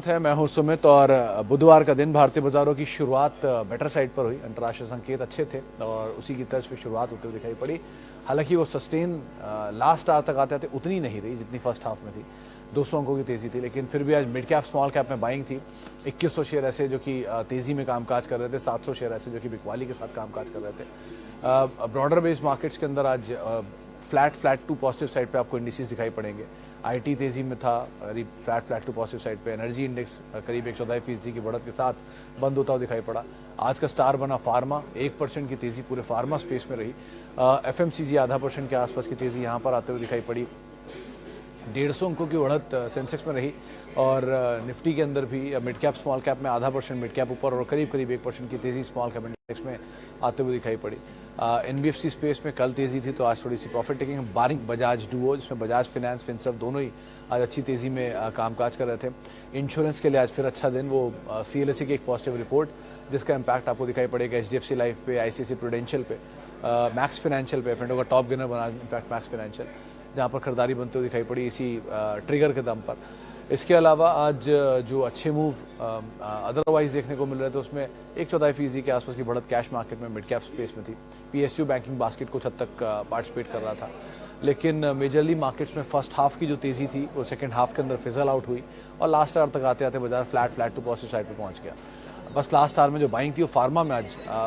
है, मैं हूं सुमित और बुधवार का दिन भारतीय बाजारों की शुरुआत बेटर साइड पर हुई। अंतर्राष्ट्रीय संकेत अच्छे थे और उसी की तर्ज पे शुरुआत होते हुए दिखाई पड़ी। हालांकि वो सस्टेन लास्ट आवर तक आते आते उतनी नहीं रही जितनी फर्स्ट हाफ में थी। 200 अंकों की तेजी थी, लेकिन फिर भी आज मिड कैप स्मॉल कैप में बाइंग थी। 2100 शेयर ऐसे जो कि तेजी में कामकाज कर रहे थे, 700 शेयर ऐसे जो कि बिकवाली के साथ कामकाज कर रहे थे। ब्रॉडर बेस्ड मार्केट्स के अंदर आज फ्लैट टू पॉजिटिव साइड पे आपको इंडिसेस दिखाई पड़ेंगे। आईटी तेजी में था, करीब फ्लैट टू पॉजिटिव साइड पे। एनर्जी इंडेक्स करीब 1.14% की बढ़त के साथ बंद होता हुआ दिखाई पड़ा। आज का स्टार बना फार्मा, 1% की तेजी पूरे फार्मा स्पेस में रही। एफएमसीजी आधा % के आसपास की तेजी यहाँ पर आते हुए दिखाई पड़ी। 150 अंकों की बढ़त सेंसेक्स में रही और निफ्टी के अंदर भी मिड कैप स्मॉल कैप में आधा % मिड कैप ऊपर और करीब 1% की तेजी स्मॉल कैप इंडेक्स में आते हुए दिखाई पड़ी। एनबीएफसी स्पेस में कल तेजी थी तो आज थोड़ी सी प्रॉफिट टेकिंग। बारिक बजाज डुओ, जिसमें बजाज फाइनेंस फिनसर्व दोनों ही आज अच्छी तेजी में कामकाज कर रहे थे। इंश्योरेंस के लिए आज फिर अच्छा दिन, वो सीएलएसए की एक पॉजिटिव रिपोर्ट जिसका इम्पैक्ट आपको दिखाई पड़ेगा एचडीएफसी लाइफ पे, आईसीआईसीआई प्रूडेंशियल पे, मैक्स फाइनेंशियल पे। फेंडो का टॉप गेनर बना इनफैक्ट मैक्स फाइनेंशियल, जहाँ पर खरीदारी बनते हुए दिखाई पड़ी इसी ट्रिगर के दम पर। इसके अलावा आज जो अच्छे मूव अदरवाइज देखने को मिल रहे थे उसमें 1.14% के आसपास की बढ़त कैश मार्केट में मिड कैप स्पेस में थी। पीएसयू बैंकिंग बास्केट कुछ हद तक पार्टिसिपेट कर रहा था, लेकिन मेजरली मार्केट्स में फर्स्ट हाफ की जो तेजी थी वो सेकंड हाफ के अंदर फिजल आउट हुई और लास्ट आवर तक आते आते बाजार फ्लैट टू पॉजिटिव साइड पे पहुंच गया। बस लास्ट आवर में जो बाइंग थी वो फार्मा में आज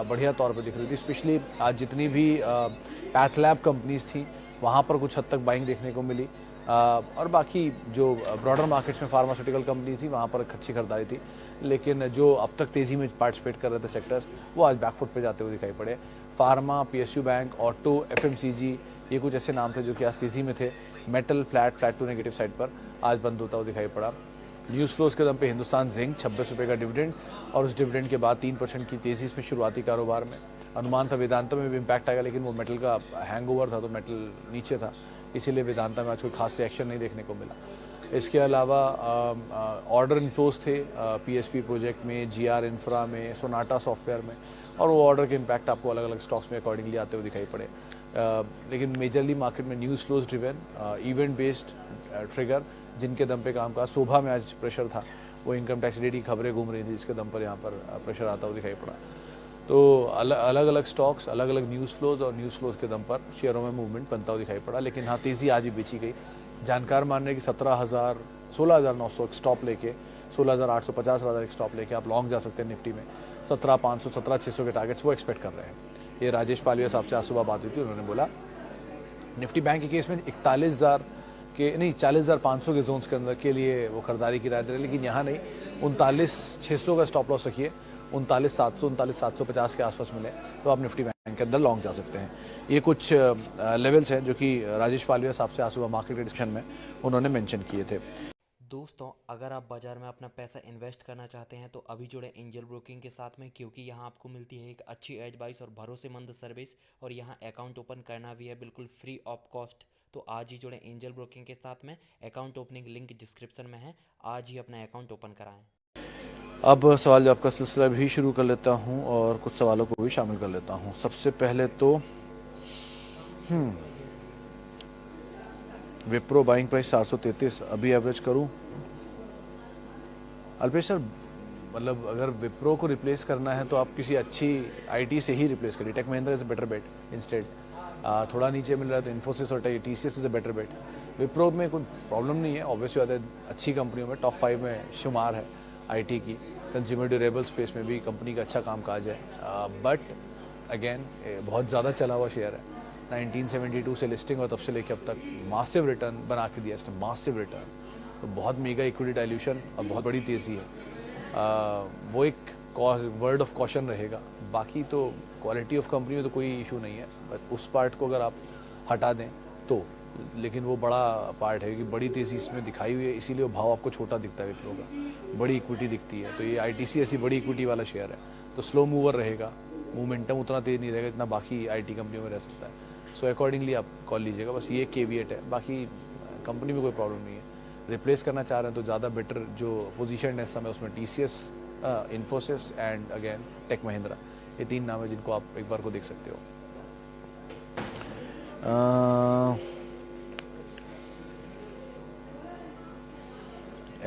बढ़िया तौर पर दिख रही थी। स्पेशली आज जितनी भी पैथ लैब कंपनीज थी वहाँ पर कुछ हद तक बाइंग देखने को मिली और बाकी जो ब्रॉडर मार्केट्स में फार्मास्यूटिकल कंपनी थी वहाँ पर अच्छी खरीदारी थी। लेकिन जो अब तक तेज़ी में पार्टिसिपेट कर रहे थे सेक्टर्स वो आज बैकफुट पे जाते हुए दिखाई पड़े। Pharma, PSU bank, auto, FMCG, ये कुछ ऐसे नाम थे जो कि आज तेज़ी में थे। Metal flat to negative side पर आज बंद होता हुआ दिखाई पड़ा। न्यूज़ फ्लोज के दम पे हिंदुस्तान जिंक 26 रुपये का डिविडेंड और उस डिविडेंड के बाद 3% की तेज़ी इसमें शुरुआती कारोबार में। अनुमान था वेदांता में भी इम्पैक्ट आएगा, लेकिन वो मेटल का हैंगओवर था तो मेटल नीचे था, इसीलिए वेदांता में आज कोई खास रिएक्शन नहीं देखने को मिला। इसके अलावा ऑर्डर इन्फ्लोज थे पीएसपी प्रोजेक्ट में, जीआर इंफ्रा में, सोनाटा सॉफ्टवेयर में, और वो ऑर्डर के इम्पैक्ट आपको अलग अलग स्टॉक्स में अकॉर्डिंगली आते हुए दिखाई पड़े। लेकिन मेजरली मार्केट में news flows driven event based trigger जिनके दम पे काम का। शोभा में आज प्रेशर था, वो इनकम टैक्स रेट की खबरें घूम रही थी जिसके दम पर यहाँ पर प्रेशर आता हुआ दिखाई पड़ा। तो अलग अलग स्टॉक्स, अलग अलग न्यूज़ फ्लोज और न्यूज़ फ्लोज के दम पर शेयरों में मूवमेंट बनता हुआ दिखाई पड़ा। लेकिन हाँ, तेज़ी आज भी बेची गई। जानकार मान रहे कि 16,900 एक स्टॉप लेके, 16,850 एक स्टॉप लेके आप लॉन्ग जा सकते हैं निफ्टी में। 17,500, 17,600 के टारगेट्स वो एक्सपेक्ट कर रहे हैं। ये राजेश पालिया साहब से आज सुबह बात हुई थी, उन्होंने बोला निफ्टी बैंक के केस में 40,500 के जोन्स के अंदर के लिए वो खरीदारी की राय दे रहे, लेकिन यहाँ नहीं। 39,600 का स्टॉप लॉस रखिए, 39,700, 39,750 के आसपास मिले तो आप निफ्टी बैंक के अंदर लॉन्ग जा सकते हैं। ये कुछ लेवल्स हैं जो कि राजेश पालिया साहब से आज सुबह मार्केट डिस्कशन में उन्होंने मेंशन किए थे। दोस्तों, अगर आप बाजार में अपना पैसा इन्वेस्ट करना चाहते हैं तो अभी जुड़े एंजल ब्रोकिंग के साथ में, क्योंकि यहाँ आपको मिलती है एक अच्छी एडवाइस और भरोसेमंद सर्विस, और यहाँ अकाउंट ओपन करना भी है बिल्कुल फ्री ऑफ कॉस्ट। तो आज ही जुड़े एंजल ब्रोकिंग के साथ में। अकाउंट ओपनिंग लिंक डिस्क्रिप्शन में है, आज ही अपना अकाउंट ओपन कराएं। अब सवाल जवाब का सिलसिला भी शुरू कर लेता हूँ और कुछ सवालों को भी शामिल कर लेता हूँ। सबसे पहले तो विप्रो बाइंग प्राइस 433, अभी एवरेज करूँ? अल्पेश सर, मतलब अगर विप्रो को रिप्लेस करना है तो आप किसी अच्छी आईटी से ही रिप्लेस करिए। Tech Mahindra is a better bet instead. थोड़ा नीचे मिल रहा है तो इन्फोसिस और TCS is a better bet. Wipro में कोई प्रॉब्लम नहीं है, ऑब्वियसली बात है, अच्छी कंपनियों में टॉप 5 में शुमार है आईटी की। कंज्यूमर ड्यूरेबल स्पेस में भी कंपनी का अच्छा कामकाज है, बट अगेन बहुत ज़्यादा चला हुआ शेयर है। 1972 से लिस्टिंग और तब से लेकर अब तक मासिव रिटर्न बना के दिया इसने, मासिव रिटर्न। तो बहुत मेगा इक्विटी डाइल्यूशन और बहुत बड़ी तेज़ी है। वो एक वर्ड ऑफ कॉशन रहेगा। बाकी तो क्वालिटी ऑफ कंपनी में तो कोई इशू नहीं है, बट उस पार्ट को अगर आप हटा दें तो, लेकिन वो बड़ा पार्ट है कि बड़ी तेज़ी इसमें दिखाई हुई है, इसीलिए वो भाव आपको छोटा दिखता है विप्रो का। बड़ी इक्विटी दिखती है तो ये आईटीसी ऐसी बड़ी इक्विटी वाला शेयर है, तो स्लो मूवर रहेगा, मोमेंटम उतना तेज़ नहीं रहेगा जितना बाकी आईटी कंपनियों में रह सकता है। सो अकॉर्डिंगली आप कॉल लीजिएगा, बस ये केविएट है। बाकी कंपनी में कोई प्रॉब्लम नहीं है। रिप्लेस करना चाह रहे हैं तो ज़्यादा बेटर जो पोजीशन है इस समय उसमें TCS, Infosys and again Tech Mahindra, ये 3 नाम है जिनको आप एक बार को देख सकते हो।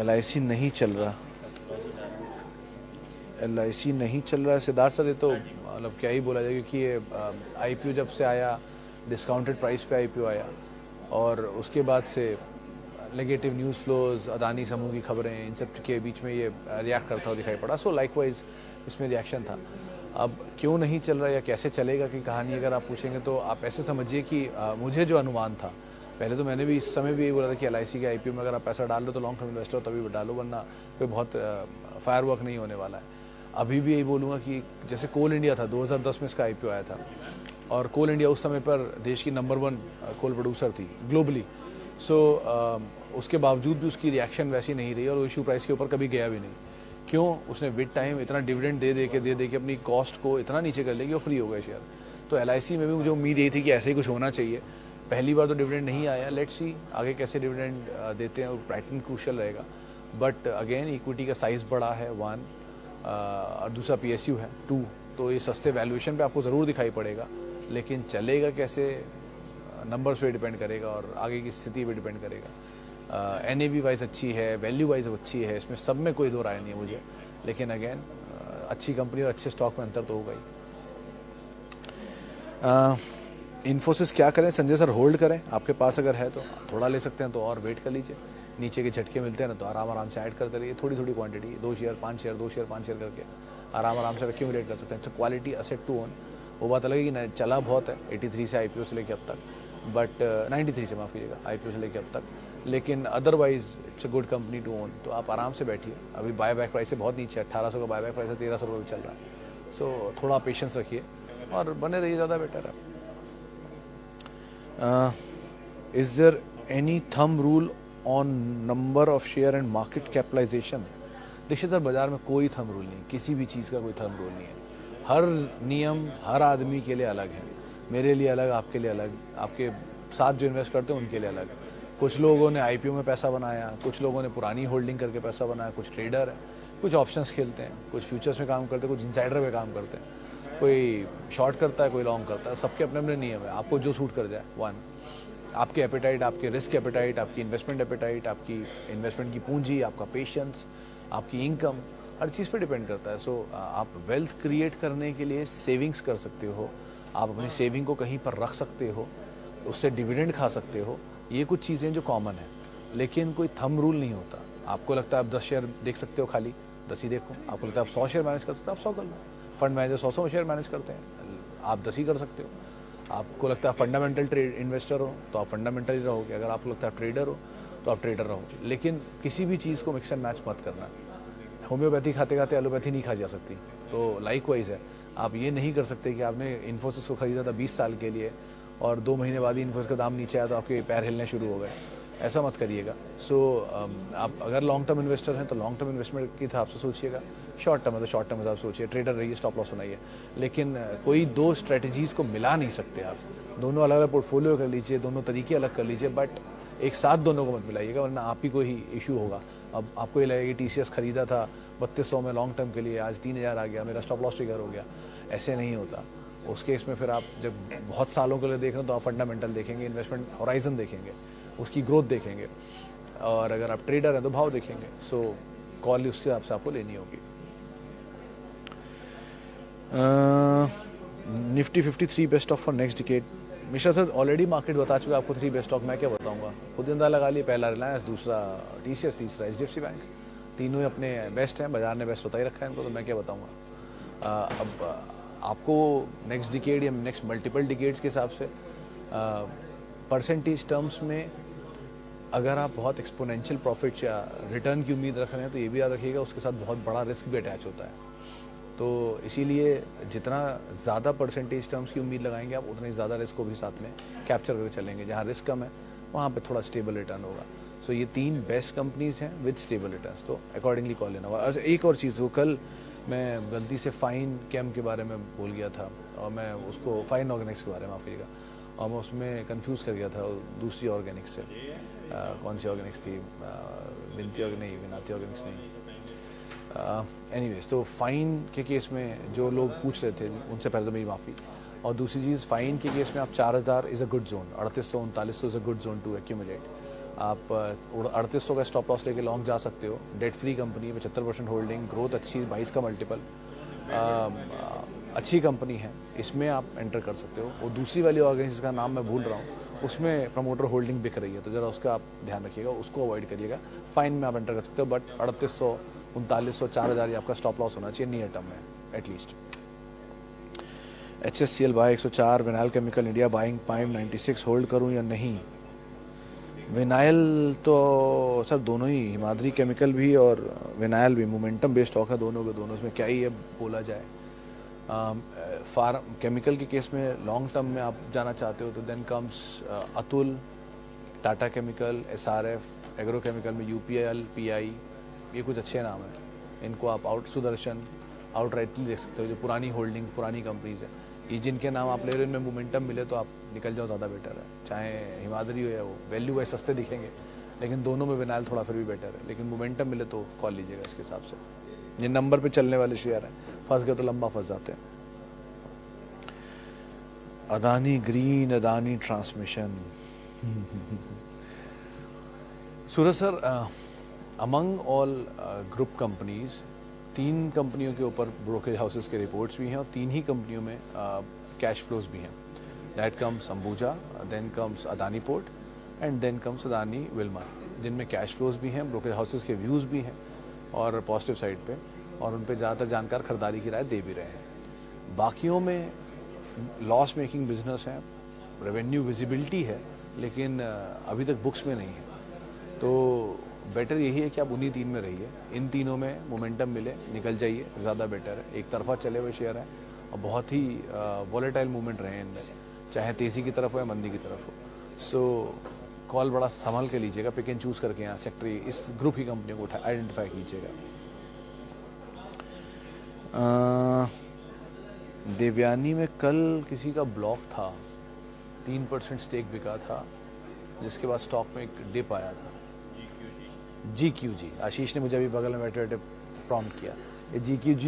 LIC नहीं चल रहा, LIC नहीं चल रहा है सिद्धार्थ सर, ये तो मतलब क्या ही बोला जाए, क्योंकि ये IPO जब से आया डिस्काउंटेड प्राइस पे IPO आया और उसके बाद से नेगेटिव न्यूज़ फ्लोज, अदानी समूह की खबरें, इन सब के बीच में ये रिएक्ट करता हुआ दिखाई पड़ा। सो लाइकवाइज इसमें रिएक्शन था। अब क्यों नहीं चल रहा या कैसे चलेगा की कहानी अगर आप पूछेंगे तो आप ऐसे समझिए कि मुझे जो अनुमान था, पहले तो मैंने भी इस समय भी यही बोला था कि LIC के IPO में अगर आप पैसा डाल लो तो लॉन्ग टर्म इन्वेस्टर हो तभी डालो, वरना कोई बहुत फायरवर्क नहीं होने वाला है। अभी भी यही बोलूँगा कि जैसे कोल इंडिया था, 2010 में इसका IPO आया था और कोल इंडिया उस समय पर देश की नंबर 1 कोल प्रोड्यूसर थी ग्लोबली। सो उसके बावजूद भी उसकी रिएक्शन वैसी नहीं रही और वो इशू प्राइस के ऊपर कभी गया भी नहीं। क्यों? उसने विद टाइम इतना डिविडेंड दे दे के अपनी कॉस्ट को इतना नीचे कर लिया कि वो फ्री हो गए शेयर। तो LIC में भी मुझे उम्मीद यही थी कि ऐसे ही कुछ होना चाहिए। पहली बार तो डिविडेंड नहीं आया, लेट्स सी आगे कैसे डिविडेंड देते हैं, वो पैटर्न क्रूशियल रहेगा। बट अगेन इक्विटी का साइज़ बड़ा है 1 और दूसरा PSU है 2, तो ये सस्ते वैल्यूएशन पे आपको ज़रूर दिखाई पड़ेगा, लेकिन चलेगा कैसे नंबर्स पे डिपेंड करेगा और आगे की स्थिति पे डिपेंड करेगा। NAV वाइज अच्छी है, वैल्यू वाइज अच्छी है, इसमें सब में कोई दो राय नहीं है मुझे, लेकिन अगेन अच्छी कंपनी और अच्छे स्टॉक में अंतर तो होगा ही। इन्फोसिस क्या करें संजय सर? होल्ड करें? आपके पास अगर है तो थोड़ा ले सकते हैं, तो और वेट कर लीजिए। नीचे के झटके मिलते हैं ना तो आराम से ऐड करते रहिए, थोड़ी थोड़ी quantity, 2 share 5 share 2 share 5 share करके आराम से एक्यूमुलेट कर सकते हैं। अच्छा, क्वालिटी असेट टू ओन, वो बात अलग है कि चला बहुत है 83 से IPO से लेके अब तक, बट 93 से माफ़ कीजिएगा IPO से लेके अब तक, लेकिन otherwise it's a good company to own. तो आप आराम से बैठिए। अभी बायबैक प्राइस से बहुत नीचे है, 1800 का बायबैक प्राइस है, 1300 रुपये चल रहा है। सो थोड़ा पेशेंस रखिए और बने रहिए, ज़्यादा बेटर है। Is there any thumb rule on number of share and market capitalisation? देखिए सर, बाजार में कोई थंब रूल नहीं, किसी भी चीज़ का कोई थंब रूल नहीं है। हर नियम हर आदमी के लिए अलग है, मेरे लिए अलग, आपके लिए अलग, आपके साथ जो इन्वेस्ट करते हैं उनके लिए अलग। कुछ लोगों ने IPO में पैसा बनाया, कुछ लोगों ने पुरानी होल्डिंग करके पैसा बनाया, कुछ ट्रेडर है, कुछ ऑप्शंस खेलते हैं, कुछ फ्यूचर्स में काम करते हैं, कुछ इनसाइडर में काम करते हैं, कोई शॉर्ट करता है, कोई लॉन्ग करता है। सबके अपने अपने नियम है, आपको जो सूट कर जाए। 1, आपके एपेटाइट, आपके रिस्क एपेटाइट, आपकी इन्वेस्टमेंट एपेटाइट, आपकी इन्वेस्टमेंट की पूंजी, आपका पेशेंस, आपकी इनकम, हर चीज़ पे डिपेंड करता है। सो आप वेल्थ क्रिएट करने के लिए सेविंग्स कर सकते हो, आप अपनी सेविंग को कहीं पर रख सकते हो, उससे डिविडेंड खा सकते हो, ये कुछ चीज़ें जो कॉमन है, लेकिन कोई थंब रूल नहीं होता। आपको लगता है आप 10 शेयर देख सकते हो, खाली 10 ही देखो। आपको लगता है आप 100 शेयर मैनेज कर सकते हो, आप 100 कर लो। फंड मैनेजर 100 शेयर मैनेज करते हैं, आप 10 ही कर सकते हो। आपको लगता है फंडामेंटल ट्रेड इन्वेस्टर हो तो आप फंडामेंटल ही रहोगे, अगर आपको लगता है ट्रेडर हो तो आप ट्रेडर रहोगे, लेकिन किसी भी चीज़ को मिक्स एंड मैच मत करना। होम्योपैथी खाते खाते एलोपैथी नहीं खा जा सकती, तो लाइकवाइज है। आप ये नहीं कर सकते कि आपने इन्फोसिस को खरीदा था 20 साल के लिए और 2 महीने बाद ही इन्फोसिस का दाम नीचे आया तो आपके पैर हिलने शुरू हो गए, ऐसा मत करिएगा। सो आप अगर लॉन्ग टर्म इन्वेस्टर हैं तो लॉन्ग टर्म इन्वेस्टमेंट के हिसाब से सोचिएगा, शॉर्ट टर्म है तो शॉर्ट टर्म हिसाब से सोचिए, ट्रेडर रहिए, स्टॉप लॉस बनाइए, लेकिन कोई दो स्ट्रेटजीज़ को मिला नहीं सकते आप। दोनों अलग अलग पोर्टफोलियो कर लीजिए, दोनों तरीके अलग कर लीजिए, बट एक साथ दोनों को मत मिलाइएगा, वरना आप ही को ही इशू होगा। अब आपको ये लगेगा कि TCS खरीदा था 3200 में लॉन्ग टर्म के लिए, आज 3000 आ गया, मेरा स्टॉप लॉस ट्रिगर हो गया। ऐसे नहीं होता। उस केस में फिर आप जब बहुत सालों के लिए देख रहे हो तो आप फंडामेंटल देखेंगे, इन्वेस्टमेंट होराइजन देखेंगे, उसकी ग्रोथ देखेंगे, और अगर आप ट्रेडर हैं तो भाव देखेंगे। सो कॉल उसके हिसाब से आपको लेनी होगी। Nifty 53 best stock for next decade. Mishra sir already market बता चुका है आपको 3 बेस्ट स्टॉक, मैं क्या बताऊंगा, खुद अंदाजा लगा लिए। पहला रिलायंस, दूसरा TCS, तीसरा HDFC बैंक। तीनों ही अपने बेस्ट हैं, बाजार ने बेस्ट बता ही रखा है इनको, तो मैं क्या बताऊंगा। अब आपको नेक्स्ट डिकेड या नेक्स्ट मल्टीपल डिकेड्स के हिसाब से परसेंटेज टर्म्स में अगर आप बहुत एक्सपोनेंशियल प्रॉफिट या रिटर्न की उम्मीद रख रहे हैं तो ये भी याद रखिएगा उसके साथ बहुत बड़ा रिस्क भी अटैच होता है। तो इसीलिए जितना ज़्यादा परसेंटेज टर्म्स की उम्मीद लगाएंगे आप, उतना ही ज़्यादा रिस्क को भी साथ में कैप्चर करके चलेंगे। जहाँ रिस्क कम है वहाँ पे थोड़ा स्टेबल रिटर्न होगा। सो ये 3 बेस्ट कंपनीज़ हैं विद स्टेबल रिटर्न्स, तो अकॉर्डिंगली कॉल लेना होगा। एक और चीज़, वो कल मैं गलती से फाइन कैम के बारे में बोल गया था, और मैं उसको फाइन ऑर्गेनिक्स के बारे में, माफ़ कीजिएगा, और मैं उसमें कंफ्यूज कर गया था दूसरी ऑर्गेनिक्स से। कौन सी ऑर्गेनिक्स थी? विनती नहीं, विनाती ऑर्गेनिक्स नहीं। एनीवेज, तो फाइन के केस में जो लोग पूछ रहे थे उनसे पहले तो मेरी माफ़ी। और दूसरी चीज़, फाइन के केस में आप 4000 is a good zone, 3800 3900 is a good zone to accumulate. आप 3800 का स्टॉप लॉस लेके लॉन्ग जा सकते हो। Debt free company, 75% holding, growth अच्छी, 22 का मल्टीपल, अच्छी कंपनी है, इसमें आप एंटर कर सकते हो। और दूसरी वाली ऑर्गेनाइजेशन का नाम मैं भूल रहा हूँ, उसमें प्रमोटर होल्डिंग बिक रही है, तो ज़रा उसका आप ध्यान रखिएगा, उसको अवॉइड करिएगा। फाइन में आप एंटर कर सकते हो, बट 3800, 3900, 4000 ये आपका स्टॉप लॉस होना चाहिए नियर टर्म में at least. HSCL buy 104, vinyl chemical India buying 596, hold करूँ या नहीं? विनाइल तो सर दोनों ही, हिमाद्री केमिकल भी और विनाइल भी मोमेंटम बेस्ड स्टॉक है दोनों के दोनों, इसमें क्या ही है बोला जाए। फार्म केमिकल के केस में लॉन्ग टर्म में आप जाना चाहते हो तो then comes Atul, Tata chemical, SRF, agro chemical में UPL, PI, ये कुछ अच्छे नाम हैं, इनको आप सुदर्शन आउटराइटली देख सकते हो, जो पुरानी होल्डिंग पुरानी कंपनीज है। ये जिनके नाम आप ले रहे हो इनमें मोमेंटम मिले तो आप निकल जाओ, ज़्यादा बेटर है। चाहे हिमाद्री हो या वो, वैल्यू वाइज सस्ते दिखेंगे लेकिन दोनों में विनाइल थोड़ा फिर भी बेटर है, लेकिन मोमेंटम मिले तो कॉल लीजिएगा इसके हिसाब से। ये नंबर पे चलने वाले शेयर हैं, फंस गए तो लंबा फंस जाते हैं। Adani green, Adani transmission. Suraj sir, among all group companies 3 कंपनियों के ऊपर ब्रोकरेज हाउसेस के रिपोर्ट्स भी हैं और 3 ही कंपनियों में कैश फ्लोज भी हैं। That comes Ambuja, then comes Adani port and then comes Adani Wilmar, जिनमें कैश फ्लोज भी हैं, ब्रोकरेज हाउसेस के व्यूज़ भी हैं और पॉजिटिव साइड पे, और उन पे ज़्यादातर जानकार खरीदारी की राय दे भी रहे हैं। बाकियों में लॉस मेकिंग बिजनेस है, रेवेन्यू विजिबिलिटी है लेकिन अभी तक बुक्स में नहीं है, तो बेटर यही है कि आप उन्हीं 3 में रहिए। इन तीनों में मोमेंटम मिले निकल जाइए, ज़्यादा बेटर है। एक तरफा चले हुए शेयर हैं और बहुत ही वॉलेटाइल मूवमेंट रहे हैं इनमें, चाहे तेज़ी की तरफ हो या मंदी की तरफ हो। सो कॉल बड़ा संभाल के लीजिएगा, पिक एंड चूज़ करके यहाँ सेक्टर इस ग्रुप की कंपनियों को आइडेंटिफाई कीजिएगा। देवयानी में कल किसी का ब्लॉक था, 3% स्टेक बिका था, जिसके बाद स्टॉक में एक डिप आया था। GQG, आशीष ने मुझे अभी बगल में बैठे बैठे प्रॉम्प्ट किया। ये GQG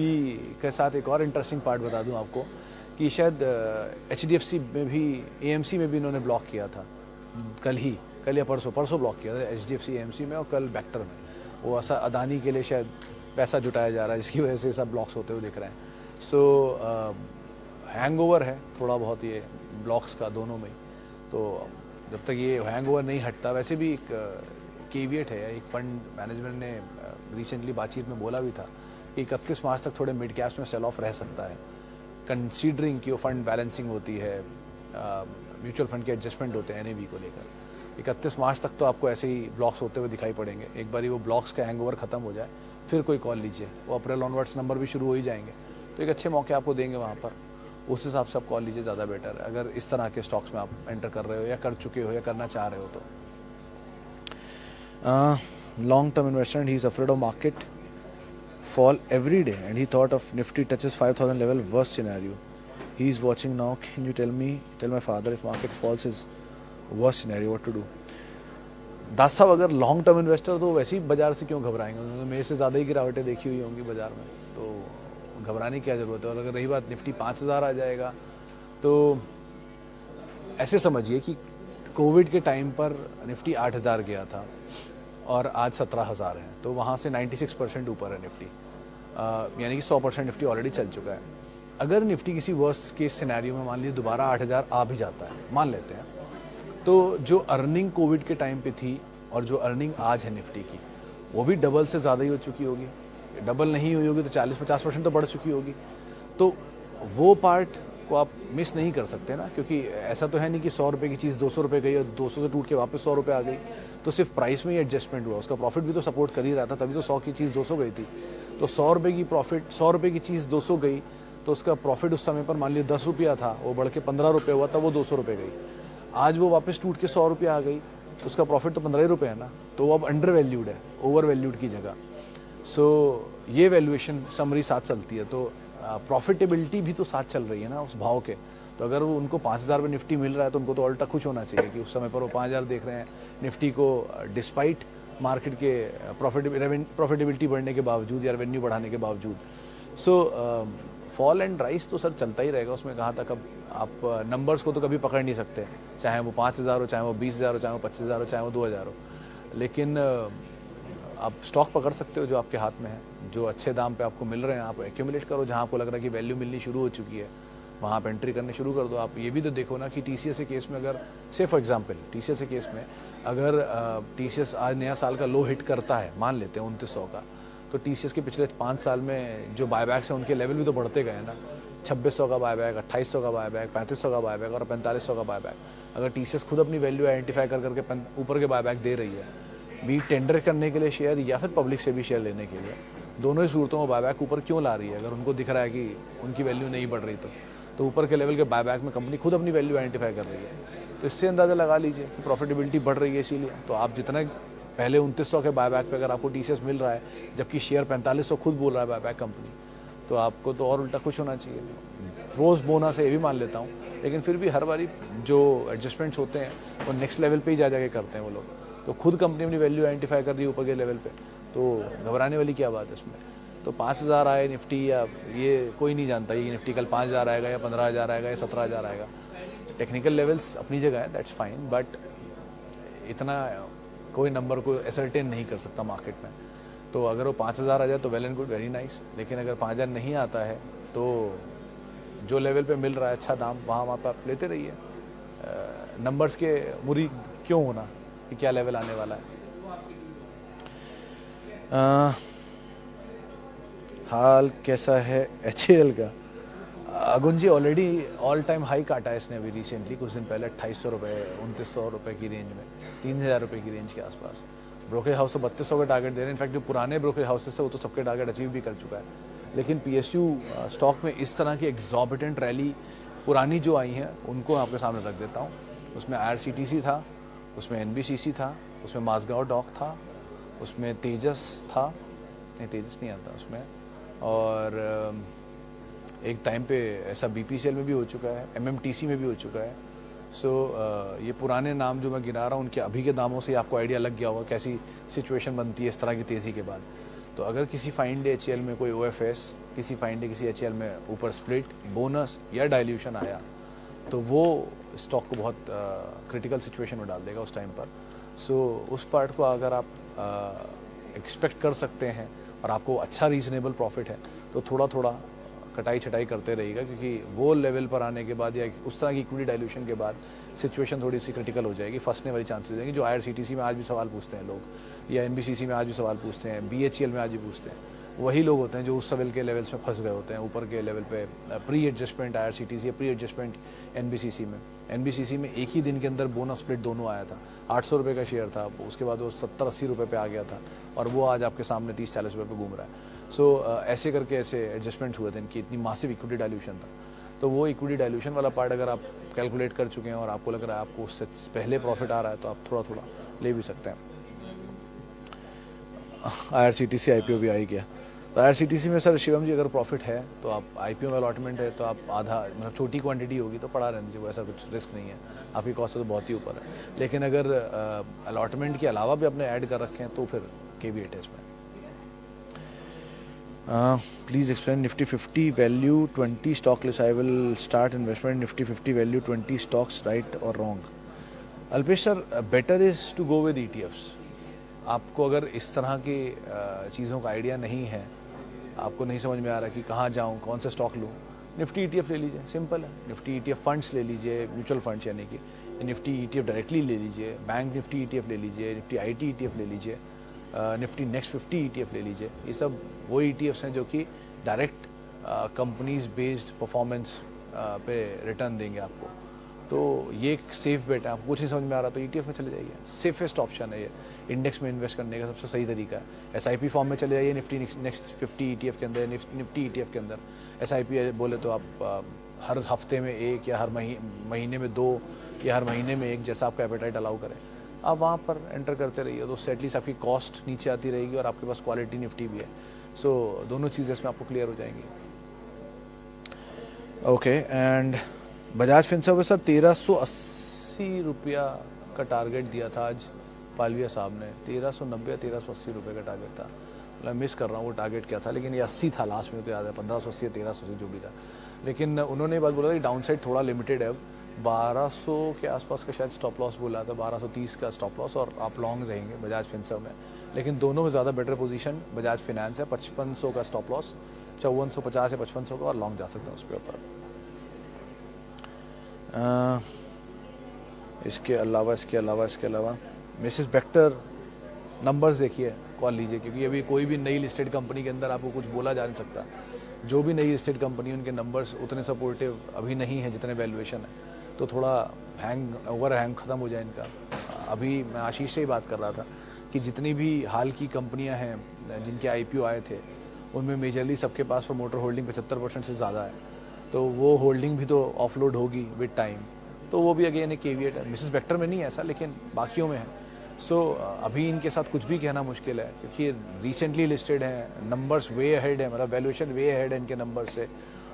के साथ एक और इंटरेस्टिंग पार्ट बता दूं आपको कि शायद HDFC में भी, AMC में भी इन्होंने ब्लॉक किया था कल या परसों ब्लॉक किया था HDFC AMC में, और कल बेक्टर में। वो ऐसा अदानी के लिए शायद पैसा जुटाया जा रहा है जिसकी वजह से सब ब्लॉक्स होते हुए दिख रहे हैं। सो हैंगओवर है थोड़ा बहुत ये ब्लॉक्स का दोनों में, तो जब तक ये हैंगओवर नहीं हटता, वैसे भी एक केविएट है, एक फंड मैनेजमेंट ने रिसेंटली बातचीत में बोला भी था कि 31 मार्च तक थोड़े मिड कैप्स में सेल ऑफ रह सकता है, कंसीडरिंग कि वो फंड बैलेंसिंग होती है, म्यूचुअल फंड के एडजस्टमेंट होते हैं NAV को लेकर। 31 मार्च तक तो आपको ऐसे ही ब्लॉक्स होते हुए दिखाई पड़ेंगे। एक बार वो ब्लॉक्स का हैंगओवर खत्म हो जाए फिर कोई कॉल लीजिए, वो अप्रैल ऑनवर्ड्स नंबर भी शुरू हो ही जाएंगे, तो एक अच्छे मौके आपको देंगे वहाँ पर, उस हिसाब से आप कॉल लीजिए, ज़्यादा बेटर है अगर इस तरह के स्टॉक्स में आप एंटर कर रहे हो या कर चुके हो या करना चाह रहे हो तो। long-term investment, he is afraid of market fall every day and he thought of Nifty touches 5000 level, worst scenario. He is watching now. Can you tell my father if market falls is worst scenario, what to do? दास साहब, अगर long term investor तो वैसे ही बाजार से क्यों घबराएंगे, उन्होंने मेरे से ज़्यादा ही गिरावटें देखी हुई होंगी बाजार में, तो घबराने की क्या ज़रूरत है। और अगर रही बात निफ्टी 5000 आ जाएगा तो ऐसे समझिए कि कोविड के टाइम पर निफ्टी 8000 गया था और आज 17000 है, तो वहाँ से 96% ऊपर है निफ्टी, यानी कि 100% निफ्टी ऑलरेडी चल चुका है। अगर निफ्टी किसी वर्स्ट केस सिनेरियो में मान लीजिए दोबारा 8000 आ भी जाता है, मान लेते हैं, तो जो अर्निंग कोविड के टाइम पे थी और जो अर्निंग आज है निफ्टी की, वो भी डबल से ज़्यादा ही हो चुकी होगी। डबल नहीं हुई होगी तो 40-50% तो बढ़ चुकी होगी, तो वो पार्ट को आप मिस नहीं कर सकते ना, क्योंकि ऐसा तो है नहीं कि 100 रुपये की चीज़ 200 रुपये गई और 200 से टूट के वापस 100 रुपये आ गई, तो सिर्फ प्राइस में ही एडजस्टमेंट हुआ, उसका प्रॉफिट भी तो सपोर्ट कर ही रहा था, तभी तो 100 की चीज़ 200 गई थी। तो 100 रुपये की प्रॉफिट, 100 रुपये की चीज़ 200 गई तो उसका प्रॉफिट उस समय पर मान लीजिए 10 रुपया था, वो बढ़ के 15 रुपये हुआ, तब वो 200 रुपये गई। आज वो वापस टूट के 100 रुपये आ गई तो उसका प्रॉफिट तो 15 रुपये है ना, तो वो अब अंडर वैल्यूड है, ओवर वैल्यूड की जगह। सो ये वैल्यूएशन समरी साथ चलती है, तो प्रॉफिटेबिलिटी भी तो साथ चल रही है ना उस भाव के। तो अगर वो उनको 5000 में निफ्टी मिल रहा है तो उनको तो उल्टा खुश होना चाहिए कि उस समय पर वो 5000 देख रहे हैं निफ्टी को, डिस्पाइट मार्केट के प्रॉफिटेबिलिटी बढ़ने के बावजूद या रेवेन्यू बढ़ाने के बावजूद। सो फॉल एंड राइज तो सर चलता ही रहेगा, उसमें कहाँ तक अब आप नंबर्स को तो कभी पकड़ नहीं सकते, चाहे वो 5000 हो, चाहे वो 20000 हो, चाहे वो 25000 हो, चाहे वो 2000 हो। लेकिन आप स्टॉक पकड़ सकते हो जो आपके हाथ में है, जो अच्छे दाम पे आपको मिल रहे हैं, आप एक्यूमुलेट करो। जहाँ आपको लग रहा है कि वैल्यू मिलनी शुरू हो चुकी है, वहाँ आप एंट्री करने शुरू कर दो। आप ये भी तो देखो ना कि टीसीएस के केस में अगर से फॉर एग्जांपल टीसीएस के केस में अगर टीसीएस आज नया साल का लो हिट करता है, मान लेते हैं 2900 का, तो टीसीएस के पिछले 5 साल में जो बायबैक्स हैं उनके लेवल भी तो बढ़ते गए ना। 2600 का बायबैक, 2800 का बायबैक, 3500 का बायबैक और 4500 का बायबैक। अगर टीसीएस खुद अपनी वैल्यू आइडेंटिफाई कर करके ऊपर के बायबैक दे रही है, भी टेंडर करने के लिए शेयर या फिर पब्लिक से भी शेयर लेने के लिए, दोनों ही सूरतों में बायबैक ऊपर क्यों ला रही है? अगर उनको दिख रहा है कि उनकी वैल्यू नहीं बढ़ रही तो ऊपर के लेवल के बायबैक में कंपनी खुद अपनी वैल्यू आइडेंटिफाई कर रही है, तो इससे अंदाज़ा लगा लीजिए कि प्रॉफिटेबिलिटी बढ़ रही है। इसीलिए तो आप जितना पहले 2900 के बायबैक पे अगर आपको टीसीएस मिल रहा है, जबकि शेयर 4500 खुद बोल रहा है बायबैक कंपनी, तो आपको तो और उल्टा खुश होना चाहिए। रोज़ बोनस है ये भी मान लेता हूँ, लेकिन फिर भी हर बारी जो एडजस्टमेंट्स होते हैं वो नेक्स्ट लेवल पे ही जा जाके करते हैं वो लोग। तो खुद कंपनी अपनी वैल्यू आइडेंटिफाई कर रही है ऊपर के लेवल पे, तो घबराने वाली क्या बात है इसमें। तो 5000 आए निफ्टी, या ये कोई नहीं जानता ये निफ्टी कल 5000 आएगा या 15000 आएगा या 17000 आएगा। टेक्निकल लेवल्स अपनी जगह है, दैट्स फाइन, बट इतना कोई नंबर को एसर्टेन नहीं कर सकता मार्केट में। तो अगर वो 5000 आ जाए तो well and good, very nice, लेकिन अगर 5000 नहीं आता है तो जो लेवल पे मिल रहा है अच्छा दाम, वहाँ पर आप लेते रहिए। नंबर्स के मुरी क्यों होना कि क्या लेवल आने वाला है। हाल कैसा है HAL का? अगुन जी ऑलरेडी ऑल टाइम हाई काटा है इसने अभी रिसेंटली, कुछ दिन पहले 2800 रुपये 2900 रुपये की रेंज में, 3000 रुपये की रेंज के आसपास। ब्रोकरेज हाउस तो 3200 का टारगेट दे रहे हैं। इनफैक्ट जो पुराने ब्रोकरेज हाउसेस थे वो तो सबके टारगेट अचीव भी कर चुका है। लेकिन PSU स्टॉक में इस तरह की एग्जॉर्बिटेंट रैली पुरानी जो आई हैं उनको आपके सामने रख देता हूँ। उसमें IRCTC था, उसमें NBCC था, उसमें माजगांव डॉक था, उसमें तेजस था, नहीं तेजस नहीं आता उसमें, और एक टाइम पे ऐसा BPCL में भी हो चुका है, MMTC में भी हो चुका है। सो ये पुराने नाम जो मैं गिना रहा हूँ उनके अभी के दामों से आपको आइडिया लग गया होगा कैसी सिचुएशन बनती है इस तरह की तेज़ी के बाद। तो अगर किसी फाइन डे HAL में कोई OFS, किसी फाइन डे किसी HAL में ऊपर स्प्लिट, बोनस या डाइल्यूशन आया तो वो स्टॉक को बहुत क्रिटिकल सिचुएशन में डाल देगा उस टाइम पर। सो उस पार्ट को अगर आप एक्सपेक्ट कर सकते हैं और आपको अच्छा रीजनेबल प्रॉफिट है तो थोड़ा थोड़ा कटाई छटाई करते रहिएगा, क्योंकि वो लेवल पर आने के बाद या उस तरह की इक्विटी डाइल्यूशन के बाद सिचुएशन थोड़ी सी क्रिटिकल हो जाएगी, फंसने वाली चांसेस हो जाएंगे। जो IRCTC में आज भी सवाल पूछते हैं लोग, या NBCC में आज भी सवाल पूछते हैं, BHEL में आज भी पूछते हैं, वही लोग होते हैं जो उस लेवल के लेवल्स में फंस गए होते हैं, ऊपर के लेवल पे प्री एडजस्टमेंट IRCTC या प्री एडजस्टमेंट NBCC में। NBCC में एक ही दिन के अंदर बोनस स्प्लिट दोनों आया था, 800 रुपये का शेयर था, उसके बाद वो 70-80 रुपये पे आ गया था, और वो आज आपके सामने 30-40 रुपये पे घूम रहा है। सो ऐसे करके ऐसे एडजस्टमेंट्स हुए थे इनकी, इतनी मासिव इक्विटी डाइल्यूशन था। तो वो इक्विटी डाइल्यूशन वाला पार्ट अगर आप कैलकुलेट कर चुके हैं और आपको लग रहा है आपको उससे पहले प्रॉफिट आ रहा है तो आप थोड़ा थोड़ा ले भी सकते हैं। IRCTC IPO भी आई गया। तो IRCTC में सर शिवम जी अगर प्रॉफिट है तो आप IPO में अलॉटमेंट है तो आप आधा, मतलब छोटी क्वांटिटी होगी तो पड़ा रहने दीजिए, ऐसा कुछ रिस्क नहीं है, आपकी कॉस्ट तो बहुत ही ऊपर है। लेकिन अगर अलॉटमेंट के अलावा भी आपने ऐड कर रखे हैं तो फिर KB8 है इसमें। Please explain Nifty 50 value 20 stock list, I will start investment Nifty 50 value 20 stocks, right और wrong? Alpesh sir, better is to go with ETFs। आपको अगर इस तरह की चीज़ों का आइडिया नहीं है, आपको नहीं समझ में आ रहा कि कहाँ जाऊँ, कौन सा स्टॉक लूँ, निफ्टी ETF ले लीजिए, सिंपल है। निफ्टी ETF फंड्स ले लीजिए, म्यूचुअल फंड्स यानी कि निफ्टी ETF डायरेक्टली ले लीजिए, बैंक निफ्टी ETF ले लीजिए, निफ्टी IT ETF ले लीजिए, निफ्टी नेक्स्ट 50 ETF ले लीजिए। ये सब वो ETFs हैं जो कि डायरेक्ट कंपनीज बेस्ड परफॉर्मेंस पे रिटर्न देंगे आपको। तो ये एक सेफ बेट है। आपको कुछ नहीं समझ में आ रहा तो ETF में चले जाइए, सेफेस्ट ऑप्शन है ये, इंडेक्स में इन्वेस्ट करने का सबसे सही तरीका है। SIP फॉर्म में चले जाइए, निफ्टी नेक्स्ट 50 ETF के अंदर, निफ्टी ETF के अंदर। SIP बोले तो आप हर हफ्ते में एक, या हर महीने में 2, या हर महीने में एक, जैसा आपका एपेटाइट अलाउ करें आप वहाँ पर एंटर करते रहिए, तो उससे एटलीस्ट आपकी कॉस्ट नीचे आती रहेगी और आपके पास क्वालिटी निफ्टी भी है। सो दोनों चीज़ें इसमें आपको क्लियर हो जाएंगी। ओके, एंड बजाज फिनसर्व में सर 1380 रुपया का टारगेट दिया था आज पालविया साहब ने, 1390 या 1380 रुपये का टारगेट था। मैं मिस कर रहा हूँ वो टारगेट क्या था, लेकिन ये 80 था लास्ट में, तो याद है 1580 या 1380 जो भी था। लेकिन उन्होंने ये बात बोला था कि डाउन साइड थोड़ा लिमिटेड है अब, 1200 के आसपास का शायद स्टॉप लॉस बोला था, 1230 का स्टॉप लॉस, और आप लॉन्ग रहेंगे बजाज फिनसर्व में। लेकिन दोनों में ज़्यादा बेटर पोजीशन बजाज फिनेंस है, 5500 का स्टॉप लॉस, 5450 या 5500 का, और लॉन्ग जा सकते हैं उसके ऊपर। इसके अलावा मिसेस बेक्टर नंबर्स देखिए, कॉल लीजिए, क्योंकि अभी कोई भी नई लिस्टेड कंपनी के अंदर आपको कुछ बोला जा नहीं सकता। जो भी नई लिस्टेड कंपनी, उनके नंबर्स उतने सपोर्टिव अभी नहीं है जितने वैल्यूएशन है, तो थोड़ा ओवर हैंग ख़त्म हो जाए इनका। अभी मैं आशीष से ही बात कर रहा था कि जितनी भी हाल की कंपनियां हैं जिनके IPO आए थे, उनमें मेजरली सबके पास प्रमोटर होल्डिंग 75% से ज़्यादा है, तो वो होल्डिंग भी तो ऑफलोड होगी विद टाइम, तो वो भी अगेन एक केविएट है। मिसेस बेक्टर में नहीं है ऐसा, लेकिन बाकियों में है। सो अभी इनके साथ कुछ भी कहना मुश्किल है, क्योंकि रिसेंटली लिस्टेड हैं, नंबर्स वे अहेड है, मतलब वैल्यूएशन वे अहेड है इनके नंबर से,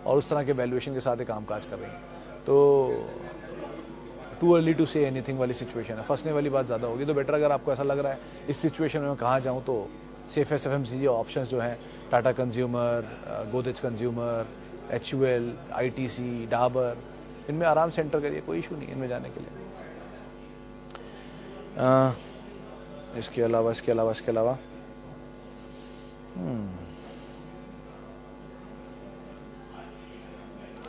और उस तरह के वैल्यूएशन के साथ ही कामकाज कर रही हैं। तो too early to say anything वाली सिचुएशन है, फंसने वाली बात ज़्यादा होगी। तो बेटर अगर आपको ऐसा लग रहा है इस सिचुएशन में मैं कहाँ जाऊँ, तो सेफेस्ट FMCG ऑप्शन जो हैं, Tata consumer, Godrej consumer, HUL, ITC, Dabur, इनमें आराम से एंटर करिए, कोई इशू नहीं इनमें जाने के लिए। इसके अलावा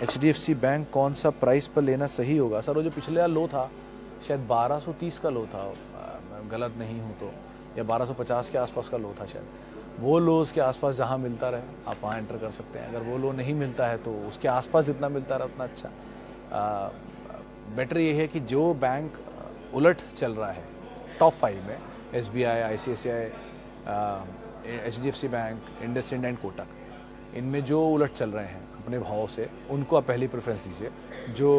HDFC बैंक कौन सा प्राइस पर लेना सही होगा? सर वो जो पिछले लो था शायद 1230 का लो था, मैं गलत नहीं हूँ तो, या 1250 के आसपास का लो था शायद। वो लोज के आसपास जहाँ मिलता रहे आप वहाँ एंटर कर सकते हैं। अगर वो लो नहीं मिलता है तो उसके आसपास जितना मिलता रहा उतना अच्छा। बेटर ये है कि जो बैंक उलट चल रहा है टॉप 5 में, SBI, ICICI, HDFC bank, IndusInd and Kotak, इनमें जो उलट चल रहे हैं अपने भाव से, उनको आप पहली प्रेफरेंस दीजिए। जो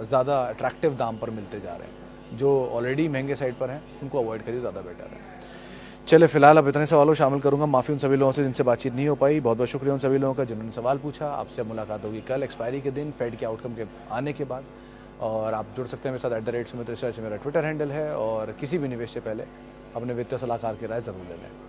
ज़्यादा अट्रैक्टिव दाम पर मिलते जा रहे हैं, जो ऑलरेडी महंगे साइड पर हैं, उनको अवॉइड करिए, ज़्यादा बेटर है। चले फिलहाल अब इतने सवालों शामिल करूंगा। माफ़ी उन सभी लोगों से जिनसे बातचीत नहीं हो पाई। बहुत बहुत शुक्रिया उन सभी लोगों का जिन्होंने सवाल पूछा। आपसे मुलाकात होगी कल एक्सपायरी के दिन, फेड के आउटकम के आने के बाद। और आप जुड़ सकते हैं मेरे साथ @सुमित रिसर्च मेरा ट्विटर हैंडल है। और किसी भी निवेश से पहले अपने वित्तीय सलाहकार की राय ज़रूर ले लें।